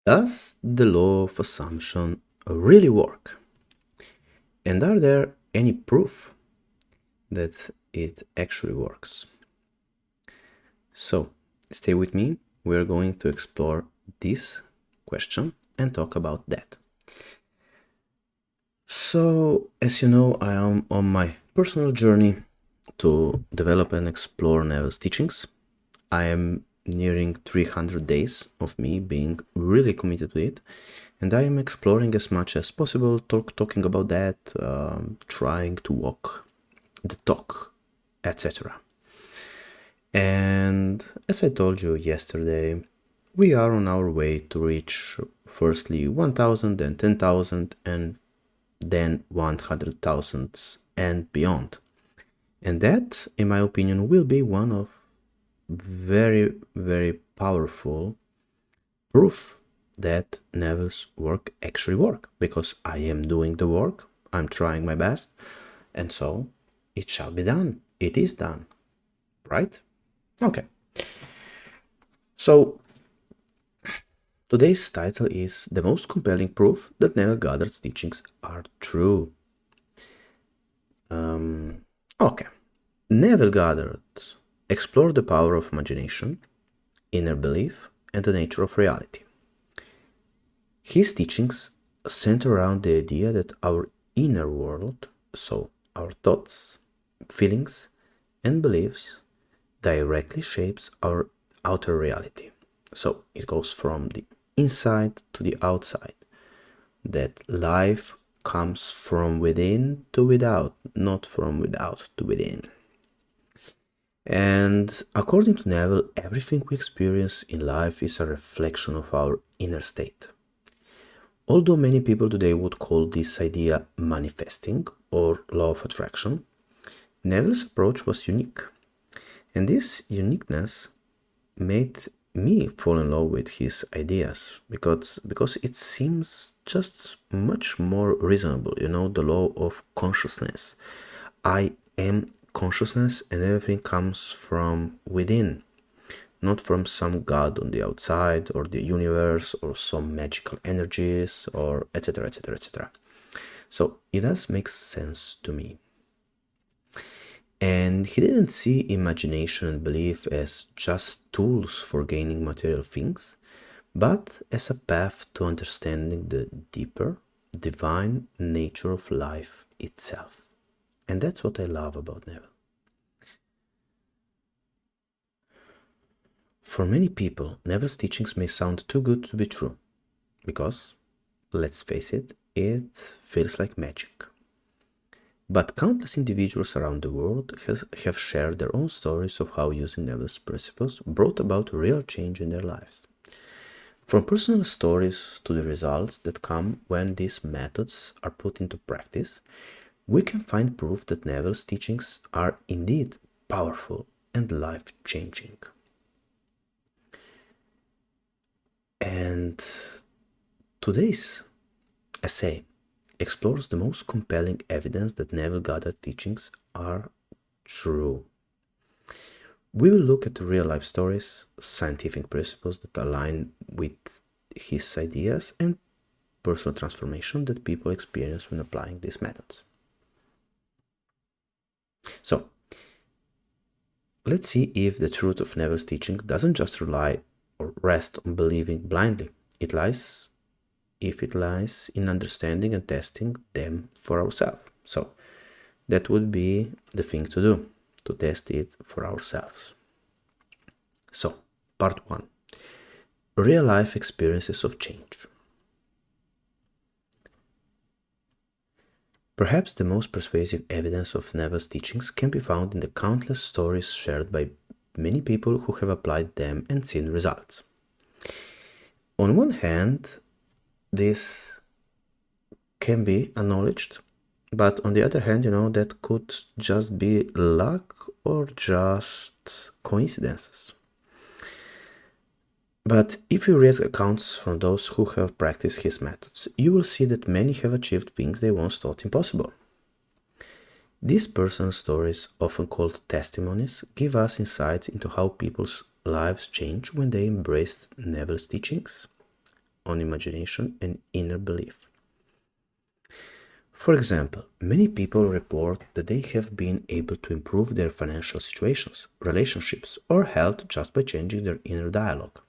Does the law of assumption really work? And are there any proof that it actually works? So, stay with me. We're going to explore this question and talk about that. So, as you know, I am on my personal journey to develop and explore Neville's teachings. I am nearing 300 days of me being really committed to it, and I am exploring as much as possible, talking about that, trying to walk the talk, etc. And as I told you yesterday, we are on our way to reach firstly 1000, then 10,000, and then 100,000 and beyond. And that, in my opinion, will be one of very, very powerful proof that Neville's work actually work, because I am doing the work, I'm trying my best, and so it shall be done. It is done, right? Okay. So today's title is The Most Compelling Proof That Neville Goddard's Teachings Are True. Okay. Neville Goddard explored the power of imagination, inner belief, and the nature of reality. His teachings center around the idea that our inner world, so our thoughts, feelings, and beliefs, directly shapes our outer reality. So it goes from the inside to the outside. That life comes from within to without, not from without to within. And according to Neville, everything we experience in life is a reflection of our inner state. Although many people today would call this idea manifesting or law of attraction, Neville's approach was unique. And this uniqueness made me fall in love with his ideas because it seems just much more reasonable, the law of consciousness. I am consciousness, and everything comes from within, not from some god on the outside or the universe or some magical energies or etc, etc, etc. So it does make sense to me. And he didn't see imagination and belief as just tools for gaining material things, but as a path to understanding the deeper, divine nature of life itself. And that's what I love about Neville. For many people, Neville's teachings may sound too good to be true, because, let's face it, it feels like magic. But countless individuals around the world have shared their own stories of how using Neville's principles brought about real change in their lives. From personal stories to the results that come when these methods are put into practice, we can find proof that Neville's teachings are indeed powerful and life-changing. And today's essay explores the most compelling evidence that Neville Goddard teachings are true. We will look at real-life stories, scientific principles that align with his ideas, and personal transformation that people experience when applying these methods. So, let's see if the truth of Neville's teaching doesn't just rely or rest on believing blindly. It lies in understanding and testing them for ourselves. So that would be the thing to do, to test it for ourselves. So, part 1. Real life experiences of change. Perhaps the most persuasive evidence of Neville's teachings can be found in the countless stories shared by many people who have applied them and seen results. On one hand, this can be acknowledged, but on the other hand, that could just be luck or just coincidences. But if you read accounts from those who have practiced his methods, you will see that many have achieved things they once thought impossible. These personal stories, often called testimonies, give us insights into how people's lives change when they embraced Neville's teachings. on imagination and inner belief. For example, many people report that they have been able to improve their financial situations, relationships, or health just by changing their inner dialogue.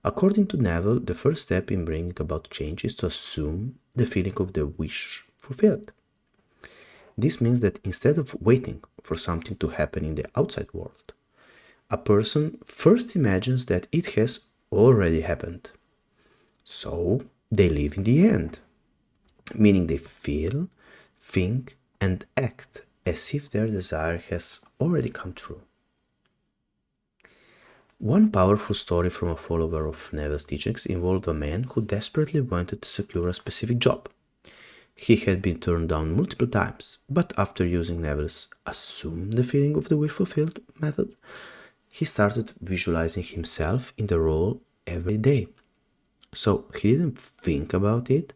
According to Neville, the first step in bringing about change is to assume the feeling of the wish fulfilled. This means that instead of waiting for something to happen in the outside world, a person first imagines that it has already happened. So they live in the end, meaning they feel, think, and act as if their desire has already come true. One powerful story from a follower of Neville's teachings involved a man who desperately wanted to secure a specific job. He had been turned down multiple times, but after using Neville's assume the feeling of the wish fulfilled method, he started visualizing himself in the role every day. So he didn't think about it,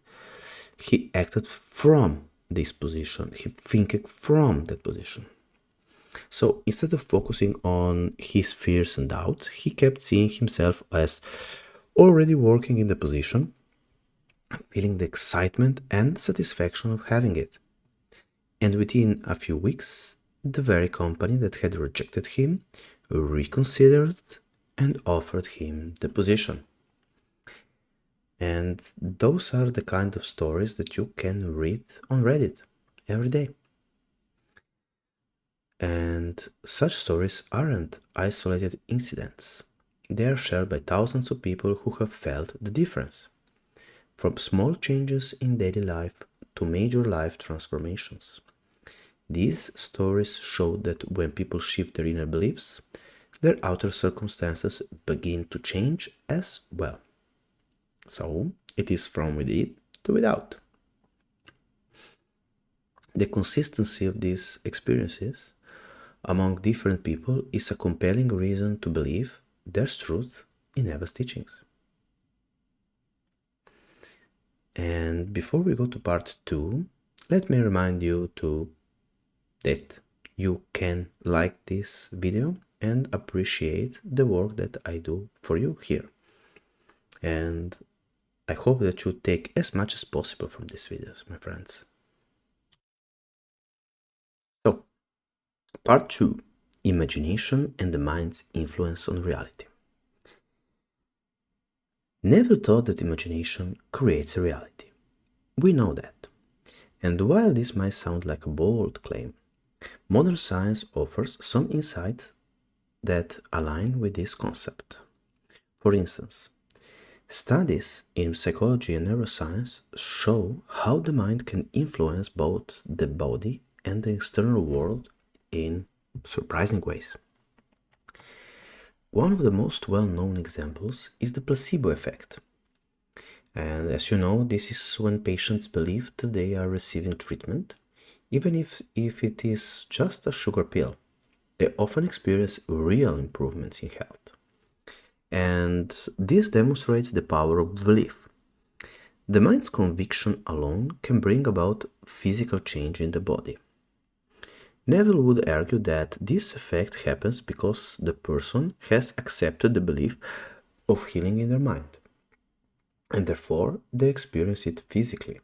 he acted from this position, he thinking from that position. So instead of focusing on his fears and doubts, he kept seeing himself as already working in the position, feeling the excitement and satisfaction of having it. And within a few weeks, the very company that had rejected him reconsidered and offered him the position. And those are the kind of stories that you can read on Reddit every day. And such stories aren't isolated incidents. They are shared by thousands of people who have felt the difference. From small changes in daily life to major life transformations. These stories show that when people shift their inner beliefs, their outer circumstances begin to change as well. So, it is from within to without. The consistency of these experiences among different people is a compelling reason to believe there's truth in Neville's teachings. And before we go to part 2, let me remind you that you can like this video and appreciate the work that I do for you here. And I hope that you take as much as possible from these videos, my friends. So, part 2, imagination and the mind's influence on reality. Neville thought that imagination creates a reality. We know that. And while this might sound like a bold claim, modern science offers some insight that align with this concept. For instance, studies in psychology and neuroscience show how the mind can influence both the body and the external world in surprising ways. One of the most well-known examples is the placebo effect. And as you know, this is when patients believe that they are receiving treatment, even if it is just a sugar pill. They often experience real improvements in health. And this demonstrates the power of belief. The mind's conviction alone can bring about physical change in the body. Neville would argue that this effect happens because the person has accepted the belief of healing in their mind, and therefore they experience it physically.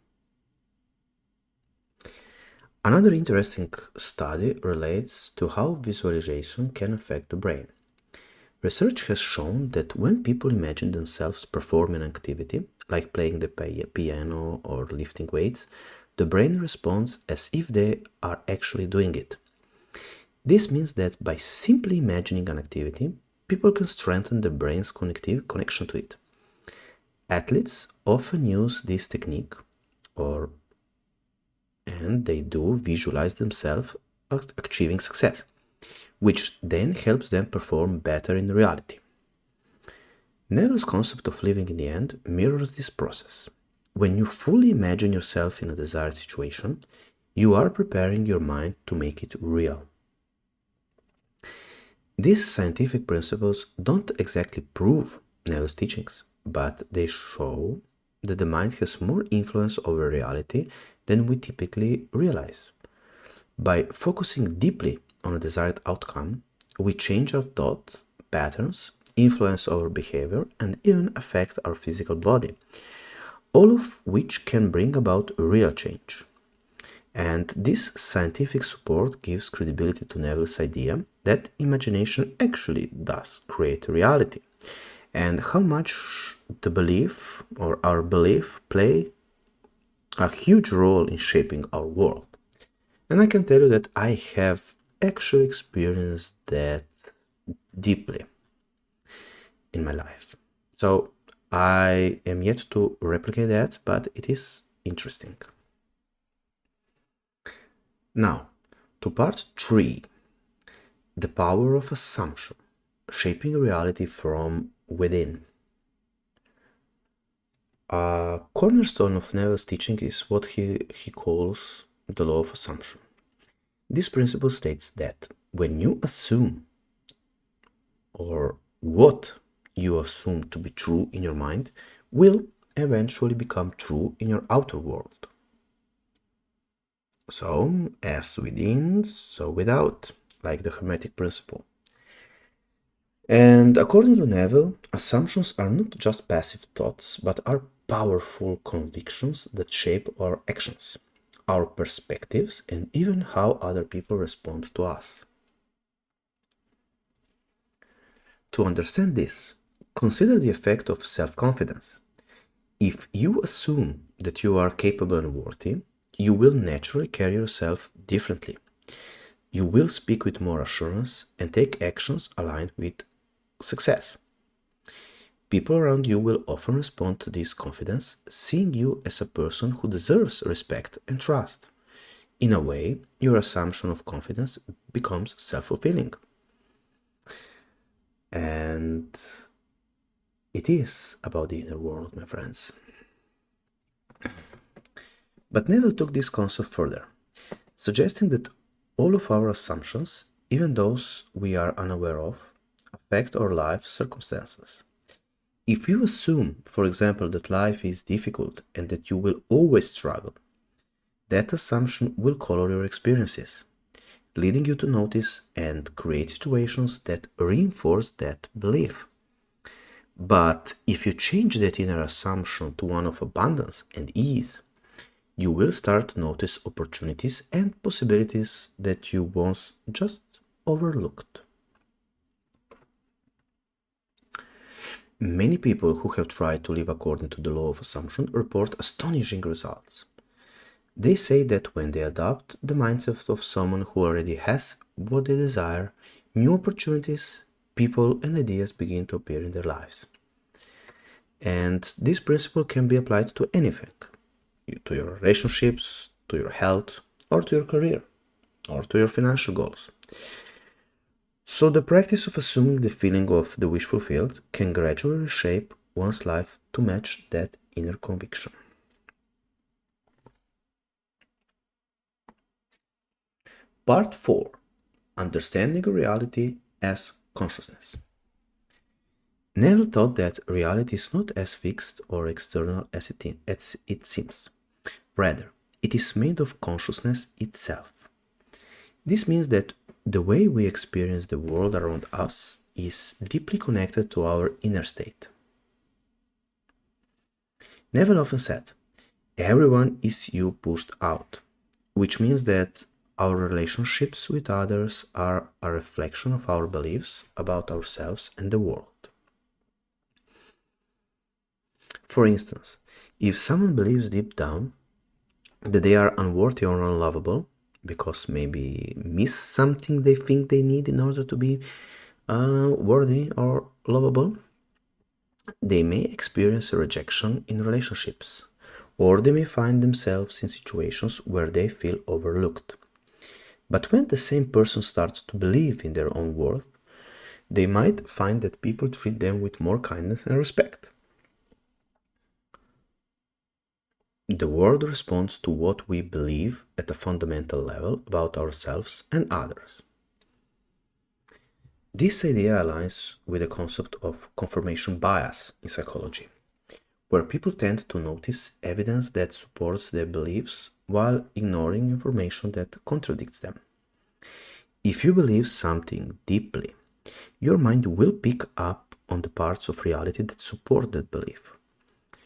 Another interesting study relates to how visualization can affect the brain. Research has shown that when people imagine themselves performing an activity, like playing the piano or lifting weights, the brain responds as if they are actually doing it. This means that by simply imagining an activity, people can strengthen the brain's connection to it. Athletes often use this technique, and they do visualize themselves achieving success, which then helps them perform better in reality. Neville's concept of living in the end mirrors this process. When you fully imagine yourself in a desired situation, you are preparing your mind to make it real. These scientific principles don't exactly prove Neville's teachings, but they show that the mind has more influence over reality than we typically realize. By focusing deeply on a desired outcome, we change our thought patterns influence our behavior, and even affect our physical body, all of which can bring about real change. And this scientific support gives credibility to Neville's idea that imagination actually does create reality, and how much the belief or our belief play a huge role in shaping our world. And I can tell you that I have actually experienced that deeply in my life. So I am yet to replicate that, but it is interesting. Now, to part 3, the power of assumption, shaping reality from within. A cornerstone of Neville's teaching is what he calls the law of assumption. This principle states that when you assume, or what you assume to be true in your mind, will eventually become true in your outer world. So, as within, so without, like the Hermetic principle. And according to Neville, assumptions are not just passive thoughts, but are powerful convictions that shape our actions, our perspectives, and even how other people respond to us. To understand this, consider the effect of self-confidence. If you assume that you are capable and worthy, you will naturally carry yourself differently. You will speak with more assurance and take actions aligned with success. People around you will often respond to this confidence, seeing you as a person who deserves respect and trust. In a way, your assumption of confidence becomes self-fulfilling. And it is about the inner world, my friends. But Neville took this concept further, suggesting that all of our assumptions, even those we are unaware of, affect our life circumstances. If you assume, for example, that life is difficult and that you will always struggle, that assumption will color your experiences, leading you to notice and create situations that reinforce that belief. But if you change that inner assumption to one of abundance and ease, you will start to notice opportunities and possibilities that you once just overlooked. Many people who have tried to live according to the law of assumption report astonishing results. They say that when they adopt the mindset of someone who already has what they desire, new opportunities, people, and ideas begin to appear in their lives. And this principle can be applied to anything, to your relationships, to your health, or to your career, or to your financial goals. So the practice of assuming the feeling of the wish fulfilled can gradually reshape one's life to match that inner conviction. Part 4. Understanding reality as consciousness. Neville thought that reality is not as fixed or external as it seems. Rather, it is made of consciousness itself. This means that the way we experience the world around us is deeply connected to our inner state. Neville often said, everyone is you pushed out, which means that our relationships with others are a reflection of our beliefs about ourselves and the world. For instance, if someone believes deep down that they are unworthy or unlovable, because maybe miss something they think they need in order to be worthy or lovable, they may experience a rejection in relationships, or they may find themselves in situations where they feel overlooked. But when the same person starts to believe in their own worth, they might find that people treat them with more kindness and respect. The world responds to what we believe at a fundamental level about ourselves and others. This idea aligns with the concept of confirmation bias in psychology, where people tend to notice evidence that supports their beliefs while ignoring information that contradicts them. If you believe something deeply, your mind will pick up on the parts of reality that support that belief.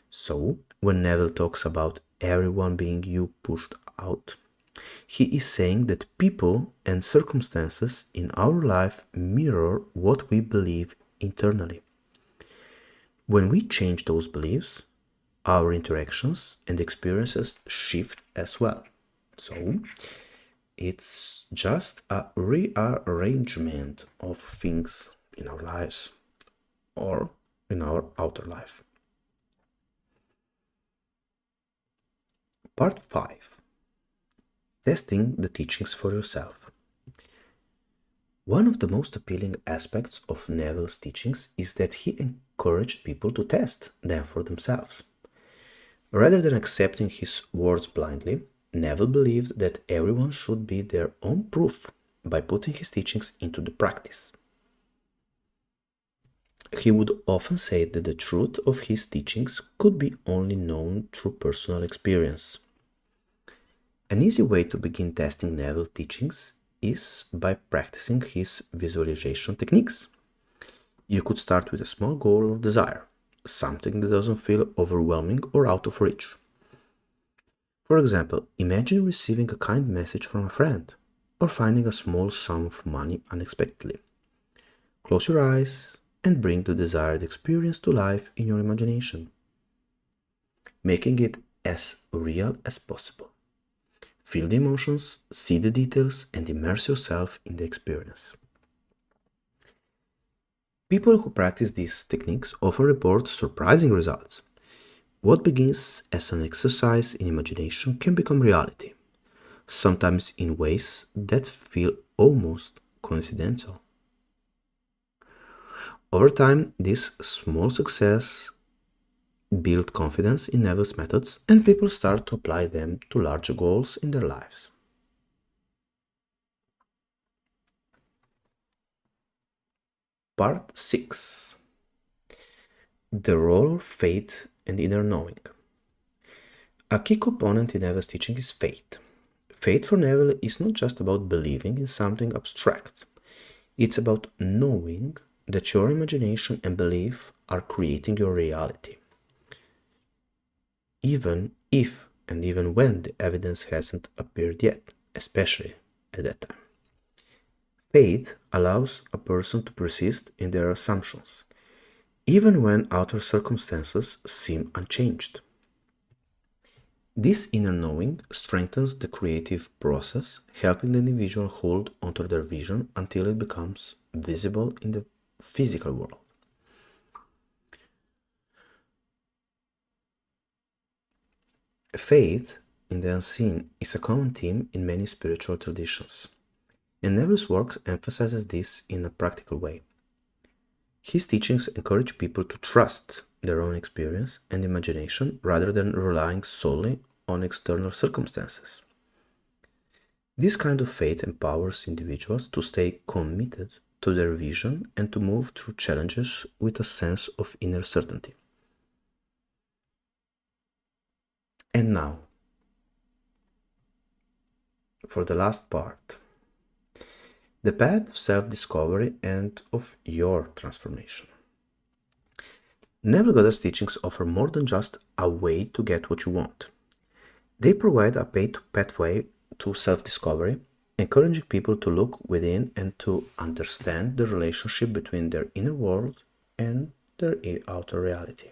So, when Neville talks about everyone being you pushed out, he is saying that people and circumstances in our life mirror what we believe internally. When we change those beliefs, our interactions and experiences shift as well. So, it's just a rearrangement of things in our lives or in our outer life. Part 5. Testing the teachings for yourself. One of the most appealing aspects of Neville's teachings is that he encouraged people to test them for themselves. Rather than accepting his words blindly, Neville believed that everyone should be their own proof by putting his teachings into the practice. He would often say that the truth of his teachings could be only known through personal experience. An easy way to begin testing Neville's teachings is by practicing his visualization techniques. You could start with a small goal or desire, something that doesn't feel overwhelming or out of reach. For example, imagine receiving a kind message from a friend or finding a small sum of money unexpectedly. Close your eyes and bring the desired experience to life in your imagination, making it as real as possible. Feel the emotions, see the details, and immerse yourself in the experience. People who practice these techniques often report surprising results. What begins as an exercise in imagination can become reality, sometimes in ways that feel almost coincidental. Over time, this small success build confidence in Neville's methods, and people start to apply them to larger goals in their lives. Part 6. The role of faith and inner knowing. A key component in Neville's teaching is faith. Faith for Neville is not just about believing in something abstract. It's about knowing that your imagination and belief are creating your reality, even if and even when the evidence hasn't appeared yet, especially at that time. Faith allows a person to persist in their assumptions, even when outer circumstances seem unchanged. This inner knowing strengthens the creative process, helping the individual hold onto their vision until it becomes visible in the physical world. Faith in the unseen is a common theme in many spiritual traditions, and Neville's work emphasizes this in a practical way. His teachings encourage people to trust their own experience and imagination rather than relying solely on external circumstances. This kind of faith empowers individuals to stay committed to their vision and to move through challenges with a sense of inner certainty. And now, for the last part, the path of self-discovery and of your transformation. Neville Goddard's teachings offer more than just a way to get what you want. They provide a pathway to self-discovery, encouraging people to look within and to understand the relationship between their inner world and their outer reality.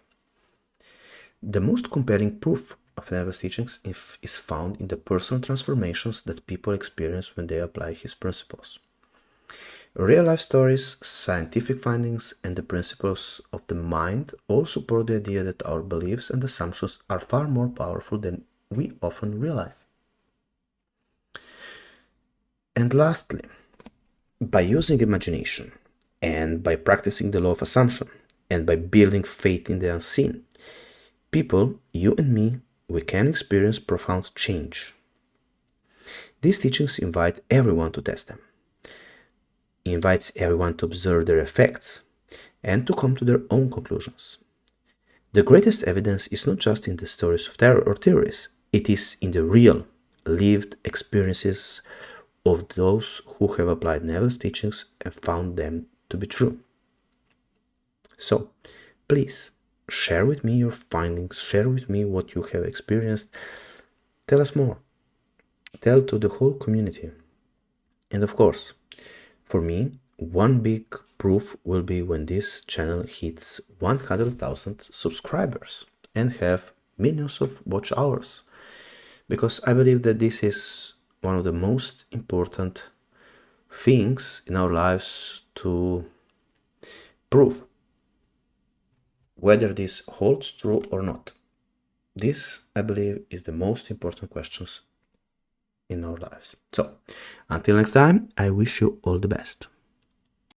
The most compelling proof of Neville's teachings is found in the personal transformations that people experience when they apply his principles. Real-life stories, scientific findings, and the principles of the mind all support the idea that our beliefs and assumptions are far more powerful than we often realize. And lastly, by using imagination, and by practicing the law of assumption, and by building faith in the unseen, people, you and me, we can experience profound change. These teachings invite everyone to test them. It invites everyone to observe their effects and to come to their own conclusions. The greatest evidence is not just in the stories of terror or theories, it is in the real, lived experiences of those who have applied Neville's teachings and found them to be true. So please share with me your findings, share with me what you have experienced. Tell us more. Tell to the whole community. And of course, for me, one big proof will be when this channel hits 100,000 subscribers and have millions of watch hours. Because I believe that this is one of the most important things in our lives to prove whether this holds true or not. This, I believe, is the most important questions in our lives. So, until next time, I wish you all the best.